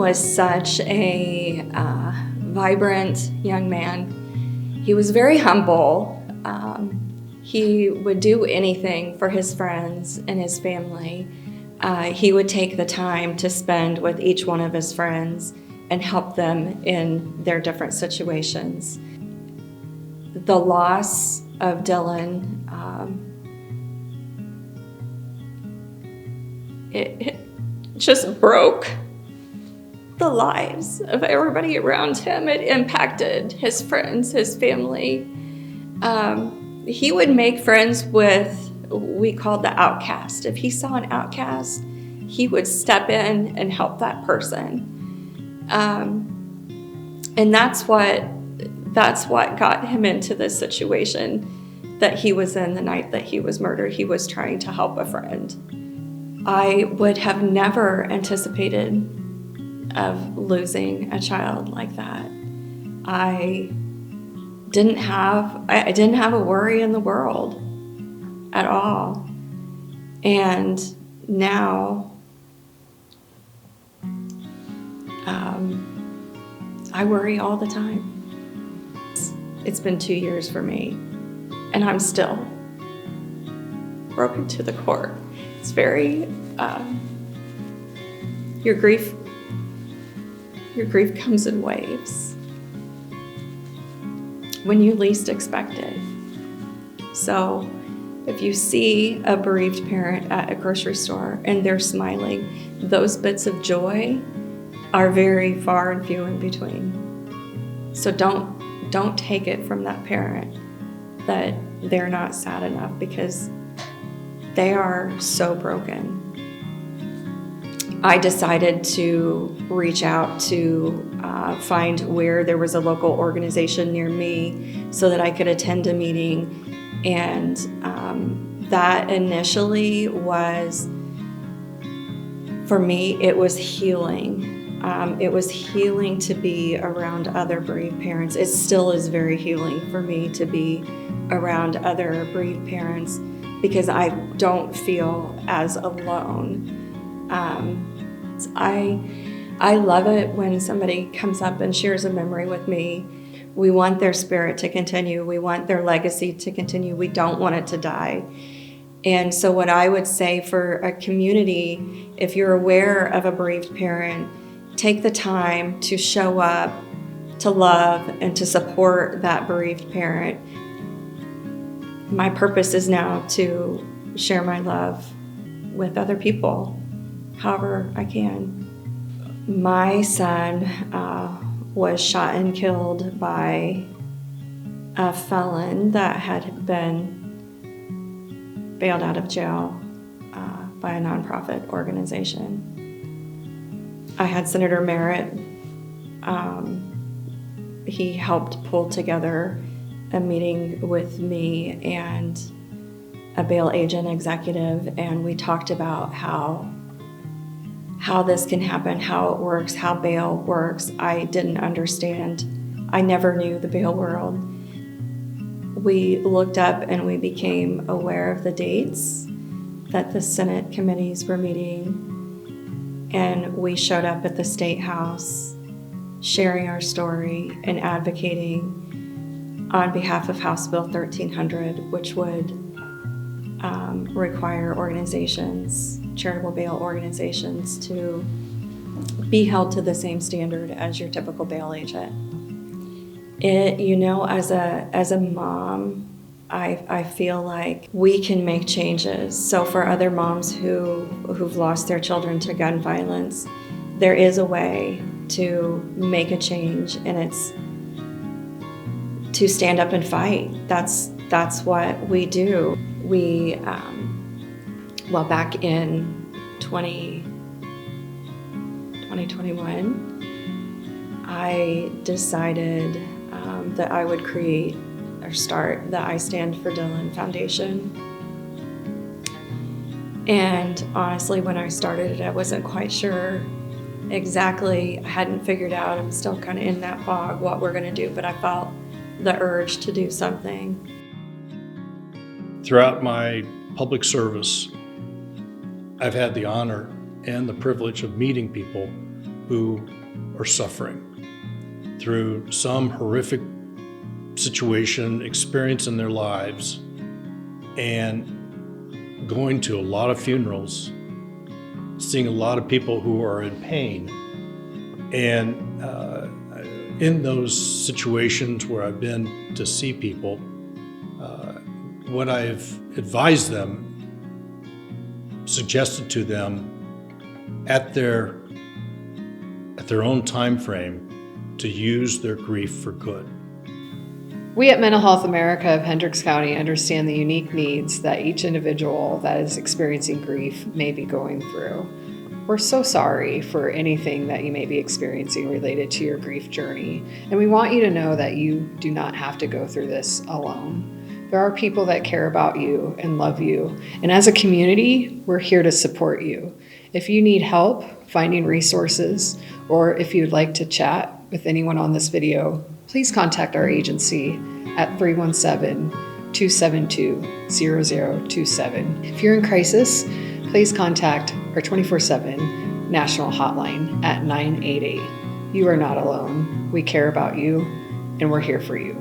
was such a vibrant young man. He was very humble. He would do anything for his friends and his family. He would take the time to spend with each one of his friends and help them in their different situations. The loss of Dylan, it just broke the lives of everybody around him. It impacted his friends, his family. He would make friends with, we called the outcast. If he saw an outcast, he would step in and help that person. And that's what got him into this situation that he was in the night that he was murdered. He was trying to help a friend. I would have never anticipated of losing a child like that. I didn't have a worry in the world at all. And now I worry all the time. It's been 2 years for me, and I'm still broken to the core. It's very, your grief comes in waves when you least expect it. So if you see a bereaved parent at a grocery store and they're smiling, those bits of joy are very far and few in between. So don't take it from that parent that they're not sad enough, because they are so broken. I decided to reach out to find where there was a local organization near me so that I could attend a meeting. And that initially was, for me, it was healing. It was healing to be around other bereaved parents. It still is very healing for me to be around other bereaved parents, because I don't feel as alone. I love it when somebody comes up and shares a memory with me. We want their spirit to continue. We want their legacy to continue. We don't want it to die. And so what I would say for a community, if you're aware of a bereaved parent, take the time to show up, to love, and to support that bereaved parent. My purpose is now to share my love with other people, however I can. My son was shot and killed by a felon that had been bailed out of jail by a nonprofit organization. I had Senator Merritt. He helped pull together a meeting with me and a bail agent executive, and we talked about how this can happen, how it works, how bail works. I didn't understand. I never knew the bail world. We looked up and we became aware of the dates that the Senate committees were meeting, and we showed up at the State House sharing our story and advocating on behalf of House Bill 1300, which would require organizations, charitable bail organizations, to be held to the same standard as your typical bail agent. As a mom, I feel like we can make changes. So for other moms who've lost their children to gun violence, there is a way to make a change, and it's to stand up and fight. That's what we do. We, back in 2021, I decided that I would create or start the I Stand for Dylan Foundation. And honestly, when I started it, I wasn't quite sure exactly. I hadn't figured out. I'm still kind of in that fog what we're going to do, but I felt the urge to do something. Throughout my public service, I've had the honor and the privilege of meeting people who are suffering through some horrific situation, experience in their lives, and going to a lot of funerals, seeing a lot of people who are in pain. And in those situations where I've been to see people, what I've advised them, suggested to them at their own time frame to use their grief for good. We at Mental Health America of Hendricks County understand the unique needs that each individual that is experiencing grief may be going through. We're so sorry for anything that you may be experiencing related to your grief journey, and we want you to know that you do not have to go through this alone. There are people that care about you and love you, and as a community, we're here to support you. If you need help finding resources, or if you'd like to chat with anyone on this video, please contact our agency at 317-272-0027. If you're in crisis, please contact our 24/7 national hotline at 988. You are not alone. We care about you, and we're here for you.